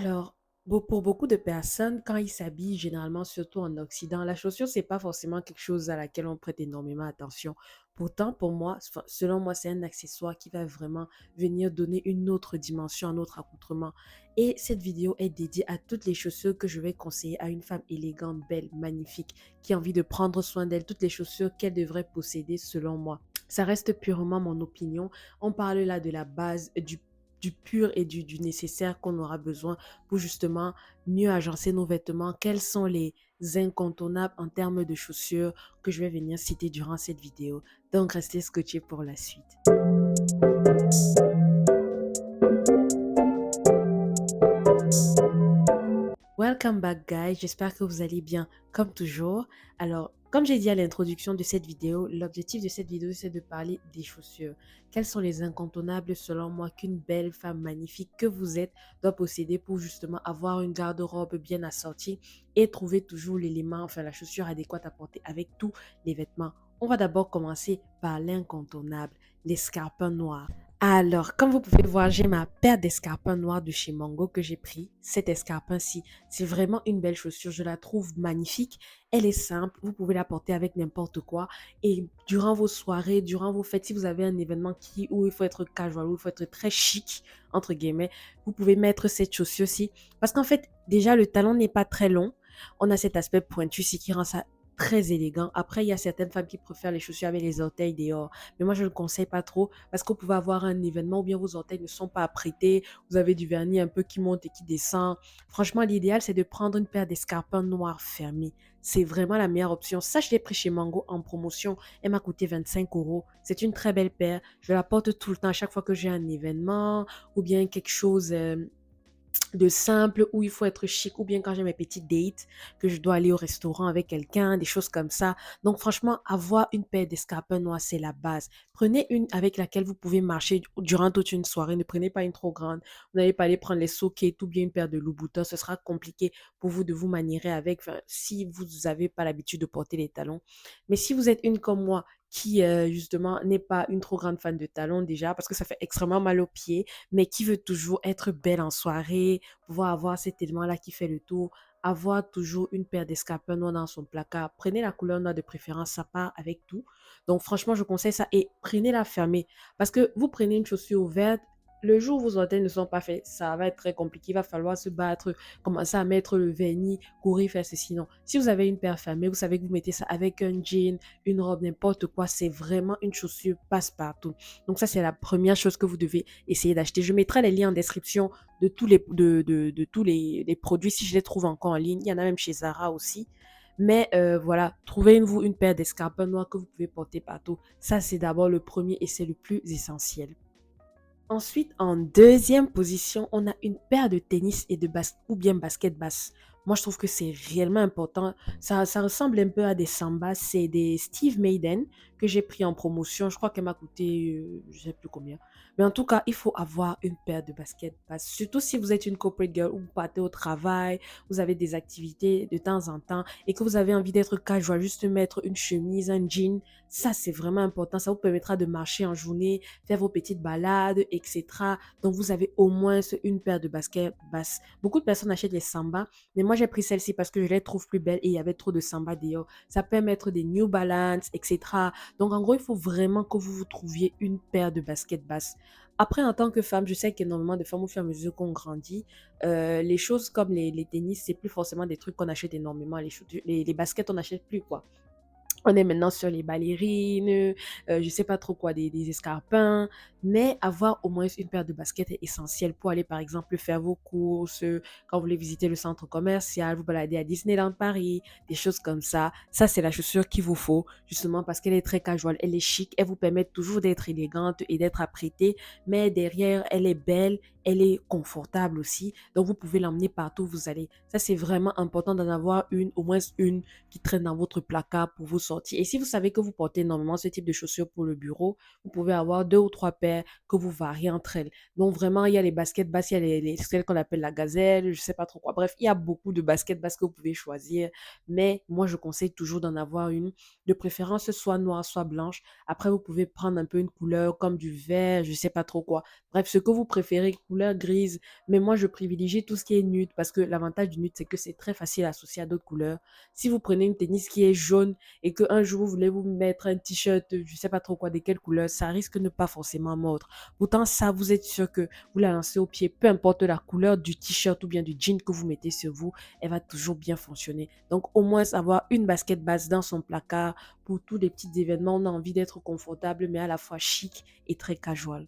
Alors, pour beaucoup de personnes, quand ils s'habillent, généralement, surtout en Occident, la chaussure, c'est pas forcément quelque chose à laquelle on prête énormément attention. Pourtant, pour moi, enfin, selon moi, c'est un accessoire qui va vraiment venir donner une autre dimension, un autre accoutrement. Et cette vidéo est dédiée à toutes les chaussures que je vais conseiller à une femme élégante, belle, magnifique, qui a envie de prendre soin d'elle, toutes les chaussures qu'elle devrait posséder selon moi. Ça reste purement mon opinion. On parle là de la base, du pur et du nécessaire qu'on aura besoin pour justement mieux agencer nos vêtements. Quels sont les incontournables en termes de chaussures que je vais venir citer durant cette vidéo. Donc, restez scotchés pour la suite. Welcome back guys, j'espère que vous allez bien comme toujours. Alors, comme j'ai dit à l'introduction de cette vidéo, l'objectif de cette vidéo c'est de parler des chaussures. Quels sont les incontournables selon moi qu'une belle femme magnifique que vous êtes doit posséder pour justement avoir une garde-robe bien assortie et trouver toujours l'élément, enfin la chaussure adéquate à porter avec tous les vêtements. On va d'abord commencer par l'incontournable, l'escarpin noir. Alors, comme vous pouvez le voir, j'ai ma paire d'escarpins noirs de chez Mango que j'ai pris. Cet escarpin-ci, c'est vraiment une belle chaussure. Je la trouve magnifique. Elle est simple. Vous pouvez la porter avec n'importe quoi. Et durant vos soirées, durant vos fêtes, si vous avez un événement où il faut être casual, où il faut être très chic, entre guillemets, vous pouvez mettre cette chaussure-ci. Parce qu'en fait, déjà, le talon n'est pas très long. On a cet aspect pointu-ci qui rend ça très élégant. Après, il y a certaines femmes qui préfèrent les chaussures avec les orteils dehors. Mais moi, je ne le conseille pas trop parce que vous pouvez avoir un événement où bien vos orteils ne sont pas apprêtés, vous avez du vernis un peu qui monte et qui descend. Franchement, l'idéal, c'est de prendre une paire d'escarpins noirs fermés. C'est vraiment la meilleure option. Ça, je l'ai pris chez Mango en promotion. Elle m'a coûté 25 euros. C'est une très belle paire. Je la porte tout le temps à chaque fois que j'ai un événement ou bien quelque chose de simple où il faut être chic ou bien quand j'ai mes petites dates que je dois aller au restaurant avec quelqu'un, des choses comme ça. Donc franchement, avoir une paire d'escarpins noirs, c'est la base. Prenez une avec laquelle vous pouvez marcher durant toute une soirée. Ne prenez pas une trop grande. Vous n'allez pas aller prendre les sockets ou bien une paire de Louboutin. Ce sera compliqué pour vous de vous maniérer avec, enfin, si vous n'avez pas l'habitude de porter les talons. Mais si vous êtes une comme moi qui justement n'est pas une trop grande fan de talons déjà parce que ça fait extrêmement mal aux pieds mais qui veut toujours être belle en soirée, pouvoir avoir cet élément-là qui fait le tour, avoir toujours une paire d'escarpins noirs dans son placard. Prenez la couleur noire de préférence, ça part avec tout. Donc franchement, je conseille ça et prenez-la fermée parce que vous prenez une chaussure ouverte, le jour où vos orteils ne sont pas faits, ça va être très compliqué. Il va falloir se battre, commencer à mettre le vernis, courir, faire ceci. Non. Si vous avez une paire fermée, vous savez que vous mettez ça avec un jean, une robe, n'importe quoi. C'est vraiment une chaussure passe-partout. Donc ça, c'est la première chose que vous devez essayer d'acheter. Je mettrai les liens en description de tous de tous les produits si je les trouve encore en ligne. Il y en a même chez Zara aussi. Mais voilà, trouvez-vous une paire d'escarpins noirs que vous pouvez porter partout. Ça, c'est d'abord le premier et c'est le plus essentiel. Ensuite, en deuxième position, on a une paire de tennis et de ou bien basket basse. Moi, je trouve que c'est réellement important. Ça ressemble un peu à des sambas. C'est des Steve Maiden que j'ai pris en promotion. Je crois qu'elle m'a coûté, je ne sais plus combien. Mais en tout cas, il faut avoir une paire de basket basse. Surtout si vous êtes une corporate girl ou vous partez au travail, vous avez des activités de temps en temps et que vous avez envie d'être casual, juste mettre une chemise, un jean. Ça, c'est vraiment important. Ça vous permettra de marcher en journée, faire vos petites balades, etc. Donc, vous avez au moins une paire de baskets basses. Beaucoup de personnes achètent les Samba, mais moi, j'ai pris celle-ci parce que je les trouve plus belles et il y avait trop de Samba dehors. Ça peut mettre des New Balance, etc. Donc, en gros, il faut vraiment que vous vous trouviez une paire de baskets basses. Après, en tant que femme, je sais qu'énormément de femmes, au fur et à mesure qu'on grandit, les choses comme les tennis, c'est plus forcément des trucs qu'on achète énormément. Les baskets, on n'achète plus, quoi. On est maintenant sur les ballerines, je sais pas trop quoi, des escarpins, mais avoir au moins une paire de baskets est essentiel pour aller, par exemple, faire vos courses, quand vous voulez visiter le centre commercial, vous balader à Disneyland Paris, des choses comme ça. Ça, c'est la chaussure qu'il vous faut, justement parce qu'elle est très casual, elle est chic, elle vous permet toujours d'être élégante et d'être apprêtée, mais derrière, elle est belle, elle est confortable aussi, donc vous pouvez l'emmener partout où vous allez. Ça, c'est vraiment important d'en avoir une, au moins une, qui traîne dans votre placard pour vos sortir. Et si vous savez que vous portez énormément ce type de chaussures pour le bureau, vous pouvez avoir 2 ou 3 paires que vous variez entre elles. Donc vraiment, il y a les baskets basses, il y a celles qu'on appelle la gazelle, je sais pas trop quoi. Bref, il y a beaucoup de baskets basses que vous pouvez choisir. Mais moi, je conseille toujours d'en avoir une, de préférence soit noire, soit blanche. Après, vous pouvez prendre un peu une couleur comme du vert, je sais pas trop quoi. Bref, ce que vous préférez, couleur grise. Mais moi, je privilégie tout ce qui est nude parce que l'avantage du nude, c'est que c'est très facile à associer à d'autres couleurs. Si vous prenez une tennis qui est jaune et qu'un jour vous voulez vous mettre un t-shirt, je sais pas trop quoi, de quelle couleur, ça risque de ne pas forcément mordre. Pourtant, ça, vous êtes sûr que vous la lancez au pied, peu importe la couleur du t-shirt ou bien du jean que vous mettez sur vous, elle va toujours bien fonctionner. Donc, au moins, avoir une basket base dans son placard pour tous les petits événements, on a envie d'être confortable, mais à la fois chic et très casual.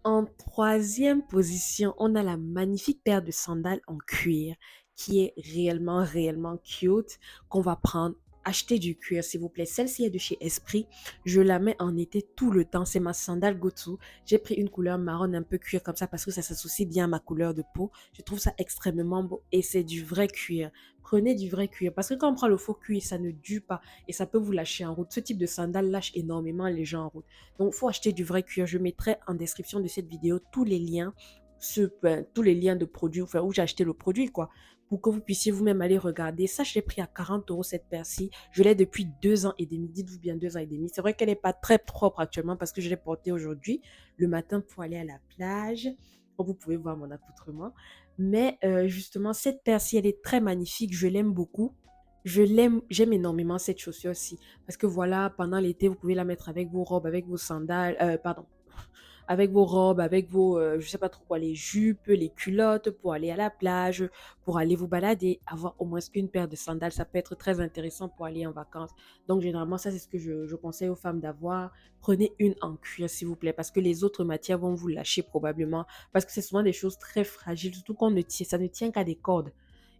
En troisième position, on a la magnifique paire de sandales en cuir qui est réellement, réellement cute qu'on va prendre. Achetez du cuir, s'il vous plaît. Celle-ci est de chez Esprit. Je la mets en été tout le temps. C'est ma sandale go-to. J'ai pris une couleur marron un peu cuir comme ça parce que ça s'associe bien à ma couleur de peau. Je trouve ça extrêmement beau et c'est du vrai cuir. Prenez du vrai cuir parce que quand on prend le faux cuir, ça ne dure pas et ça peut vous lâcher en route. Ce type de sandales lâche énormément les gens en route. Donc, il faut acheter du vrai cuir. Je mettrai en description de cette vidéo tous les liens, tous les liens de produits, enfin, où j'ai acheté le produit, quoi, pour que vous puissiez vous-même aller regarder. Ça, je l'ai pris à 40 € cette paire-ci. Je l'ai depuis 2 ans et demi. Dites-vous bien 2 ans et demi. C'est vrai qu'elle n'est pas très propre actuellement parce que je l'ai portée aujourd'hui, le matin, pour aller à la plage. Donc, vous pouvez voir mon accoutrement. Mais justement, cette paire-ci, elle est très magnifique. Je l'aime beaucoup. J'aime énormément cette chaussure-ci. Parce que voilà, pendant l'été, vous pouvez la mettre avec vos robes, avec vos sandales, pardon, avec vos robes, avec vos, je sais pas trop quoi, les jupes, les culottes, pour aller à la plage, pour aller vous balader, avoir au moins une paire de sandales, ça peut être très intéressant pour aller en vacances. Donc, généralement, ça, c'est ce que je conseille aux femmes d'avoir. Prenez une en cuir, s'il vous plaît, parce que les autres matières vont vous lâcher probablement, parce que c'est souvent des choses très fragiles, surtout qu'on ne tient, ça ne tient qu'à des cordes.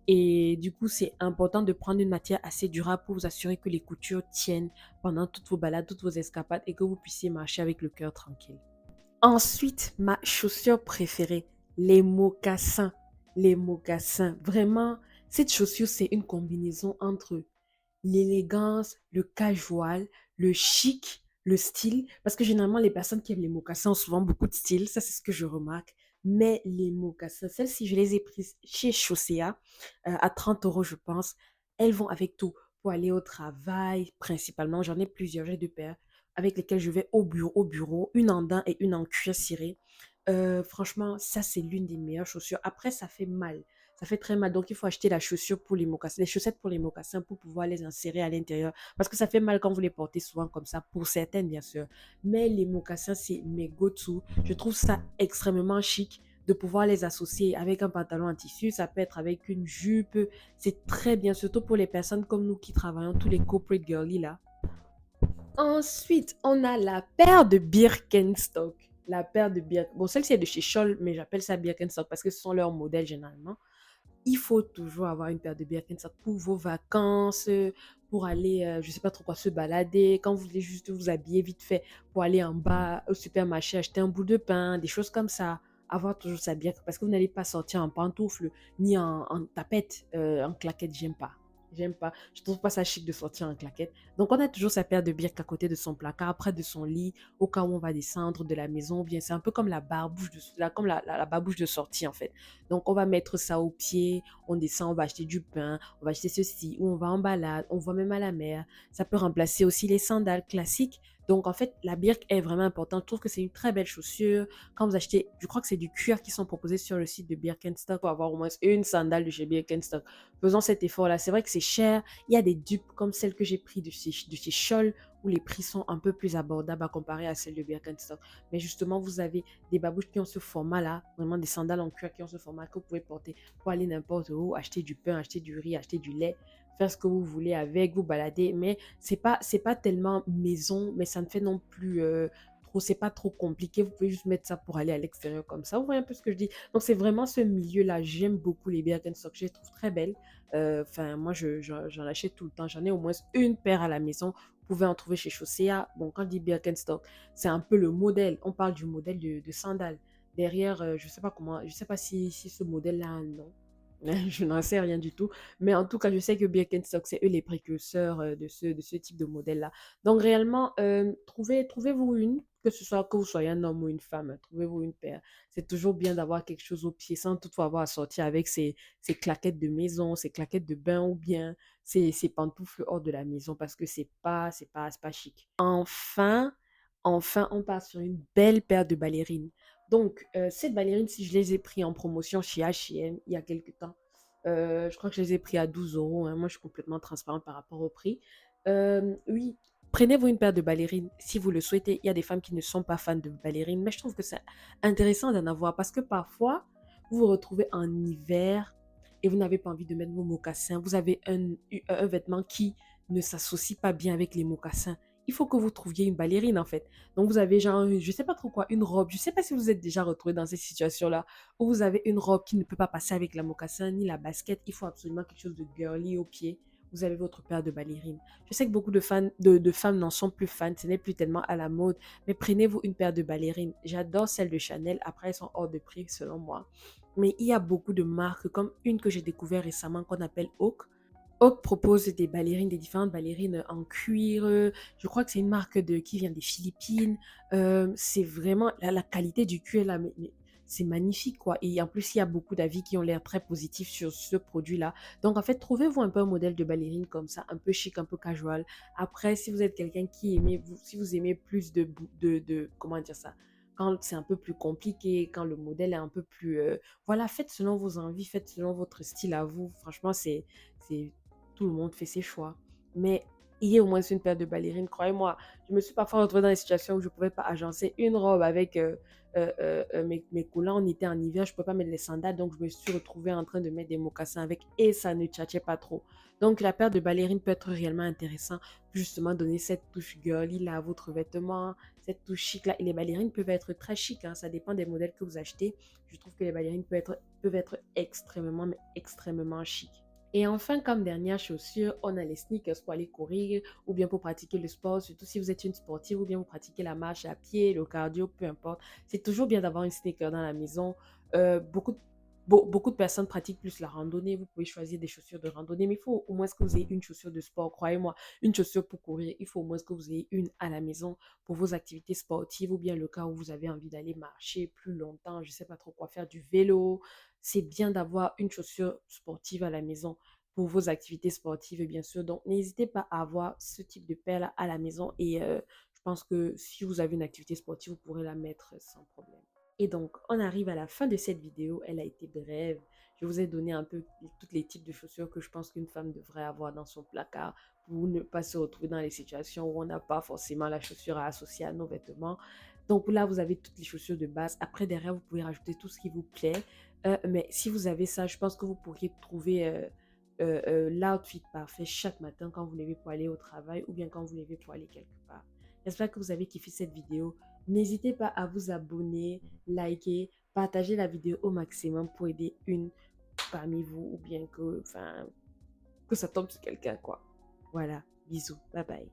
Et du coup, c'est important de prendre une matière assez durable pour vous assurer que les coutures tiennent pendant toutes vos balades, toutes vos escapades et que vous puissiez marcher avec le cœur tranquille. Ensuite, ma chaussure préférée, les mocassins. Les mocassins. Vraiment, cette chaussure, c'est une combinaison entre l'élégance, le casual, le chic, le style. Parce que généralement, les personnes qui aiment les mocassins ont souvent beaucoup de style. Ça, c'est ce que je remarque. Mais les mocassins, celles-ci, je les ai prises chez Chaussea à 30 € je pense. Elles vont avec tout. Pour aller au travail, principalement. J'en ai plusieurs, j'ai 2 paires avec lesquelles je vais au bureau, une en daim et une en cuir ciré. Franchement, ça, c'est l'une des meilleures chaussures. Après, ça fait mal. Ça fait très mal. Donc, il faut acheter la chaussure pour les mocassins, les chaussettes pour les mocassins pour pouvoir les insérer à l'intérieur. Parce que ça fait mal quand vous les portez souvent comme ça, pour certaines, bien sûr. Mais les mocassins, c'est mes go-to. Je trouve ça extrêmement chic de pouvoir les associer avec un pantalon en tissu. Ça peut être avec une jupe. C'est très bien, surtout pour les personnes comme nous qui travaillons, tous les corporate girlies là. Ensuite, on a la paire de Birkenstock. La paire de Birkenstock. Bon, celle-ci est de chez Scholl, mais j'appelle ça Birkenstock parce que ce sont leurs modèles généralement. Il faut toujours avoir une paire de Birkenstock pour vos vacances, pour aller, je sais pas trop quoi, se balader. Quand vous voulez juste vous habiller vite fait pour aller en bas au supermarché, acheter un bout de pain, des choses comme ça. Avoir toujours sa Birkenstock parce que vous n'allez pas sortir en pantoufle ni en tapette, en claquette, j'aime pas. J'aime pas. Je trouve pas ça chic de sortir en claquette. Donc, on a toujours sa paire de birks à côté de son placard, près de son lit, au cas où on va descendre de la maison. Bien, c'est un peu comme la barbouche comme la barbouche de sortie, en fait. Donc, on va mettre ça au pied, on descend, on va acheter du pain, on va acheter ceci, ou on va en balade, on va même à la mer. Ça peut remplacer aussi les sandales classiques. Donc, en fait, la birk est vraiment importante. Je trouve que c'est une très belle chaussure. Quand vous achetez, je crois que c'est du cuir qui sont proposés sur le site de Birkenstock pour avoir au moins une sandale de chez Birkenstock. Faisons cet effort-là. C'est vrai que c'est cher. Il y a des dupes comme celle que j'ai pris de chez Scholl où les prix sont un peu plus abordables à comparer à celles de Birkenstock. Mais justement, vous avez des babouches qui ont ce format-là, vraiment des sandales en cuir qui ont ce format que vous pouvez porter pour aller n'importe où, acheter du pain, acheter du riz, acheter du lait, faire ce que vous voulez avec, vous balader. Mais c'est pas tellement maison, mais ça ne fait non plus trop, c'est pas trop compliqué. Vous pouvez juste mettre ça pour aller à l'extérieur comme ça. Vous voyez un peu ce que je dis? Donc, c'est vraiment ce milieu-là. J'aime beaucoup les Birkenstock. Je les trouve très belles. Enfin, moi, j'en achète tout le temps. J'en ai au moins une paire à la maison. Vous pouvez en trouver chez Chaussea. Bon, quand je dis Birkenstock, c'est un peu le modèle. On parle du modèle de sandales. Derrière, je sais pas comment, je sais pas si ce modèle-là a un nom. Je n'en sais rien du tout. Mais en tout cas, je sais que Birkenstock, c'est eux les précurseurs de ce type de modèle-là. Donc réellement, trouvez-vous une, que vous soyez un homme ou une femme, hein, trouvez-vous une paire. C'est toujours bien d'avoir quelque chose au pied sans toutefois avoir à sortir avec ses claquettes de maison, ses claquettes de bain ou bien ses pantoufles hors de la maison parce que c'est pas chic. Enfin, on part sur une belle paire de ballerines. Donc, cette ballerine, si je les ai pris en promotion chez H&M il y a quelques temps, je crois que je les ai pris à 12 euros, hein. Moi, je suis complètement transparente par rapport au prix. Oui, prenez-vous une paire de ballerines si vous le souhaitez. Il y a des femmes qui ne sont pas fans de ballerines, mais je trouve que c'est intéressant d'en avoir parce que parfois, vous vous retrouvez en hiver et vous n'avez pas envie de mettre vos mocassins. Vous avez un vêtement qui ne s'associe pas bien avec les mocassins. Il faut que vous trouviez une ballerine en fait. Donc vous avez genre, je sais pas trop quoi, une robe. Je sais pas si vous êtes déjà retrouvé dans ces situations-là où vous avez une robe qui ne peut pas passer avec la mocassin ni la basket. Il faut absolument quelque chose de girly au pied. Vous avez votre paire de ballerines. Je sais que beaucoup de femmes n'en sont plus fans, ce n'est plus tellement à la mode, mais prenez-vous une paire de ballerines. J'adore celles de Chanel, après elles sont hors de prix selon moi. Mais il y a beaucoup de marques, comme une que j'ai découvert récemment qu'on appelle Oak. Oak propose des ballerines, des différentes ballerines en cuir. Je crois que c'est une marque qui vient des Philippines. C'est vraiment la qualité du cuir là, mais c'est magnifique quoi. Et en plus, il y a beaucoup d'avis qui ont l'air très positifs sur ce produit-là. Donc en fait, trouvez-vous un peu un modèle de ballerine comme ça, un peu chic, un peu casual. Après, si vous êtes quelqu'un qui aimez, si vous aimez plus comment dire ça, quand c'est un peu plus compliqué, quand le modèle est un peu plus, voilà, faites selon vos envies, faites selon votre style à vous. Franchement, c'est tout le monde fait ses choix. Mais il y a au moins une paire de ballerines, croyez-moi. Je me suis parfois retrouvée dans des situations où je ne pouvais pas agencer une robe avec mes collants. On était en hiver, je ne pouvais pas mettre les sandales. Donc, je me suis retrouvée en train de mettre des mocassins avec et ça ne tchatchait pas trop. Donc, la paire de ballerines peut être réellement intéressant pour justement donner cette touche girly là à votre vêtement, cette touche chic là. Et les ballerines peuvent être très chic, hein, ça dépend des modèles que vous achetez. Je trouve que les ballerines peuvent être extrêmement, mais extrêmement chic. Et enfin, comme dernière chaussure, on a les sneakers pour aller courir ou bien pour pratiquer le sport, surtout si vous êtes une sportive ou bien vous pratiquez la marche à pied, le cardio, peu importe. C'est toujours bien d'avoir une sneaker dans la maison. Beaucoup de personnes pratiquent plus la randonnée. Vous pouvez choisir des chaussures de randonnée, mais il faut au moins que vous ayez une chaussure de sport. Croyez-moi, une chaussure pour courir, il faut au moins que vous ayez une à la maison pour vos activités sportives ou bien le cas où vous avez envie d'aller marcher plus longtemps, je ne sais pas trop quoi faire, du vélo. C'est bien d'avoir une chaussure sportive à la maison pour vos activités sportives, bien sûr. Donc, n'hésitez pas à avoir ce type de paire à la maison et je pense que si vous avez une activité sportive, vous pourrez la mettre sans problème. Et donc, on arrive à la fin de cette vidéo. Elle a été brève. Je vous ai donné un peu tous les types de chaussures que je pense qu'une femme devrait avoir dans son placard pour ne pas se retrouver dans les situations où on n'a pas forcément la chaussure à associer à nos vêtements. Donc là, vous avez toutes les chaussures de base. Après, derrière, vous pouvez rajouter tout ce qui vous plaît. Mais si vous avez ça, je pense que vous pourriez trouver l'outfit parfait chaque matin quand vous levez pour aller au travail ou bien quand vous levez pour aller quelque part. J'espère que vous avez kiffé cette vidéo. N'hésitez pas à vous abonner, liker, partager la vidéo au maximum pour aider une parmi vous ou bien que ça tombe sur quelqu'un, quoi. Voilà, bisous, bye bye.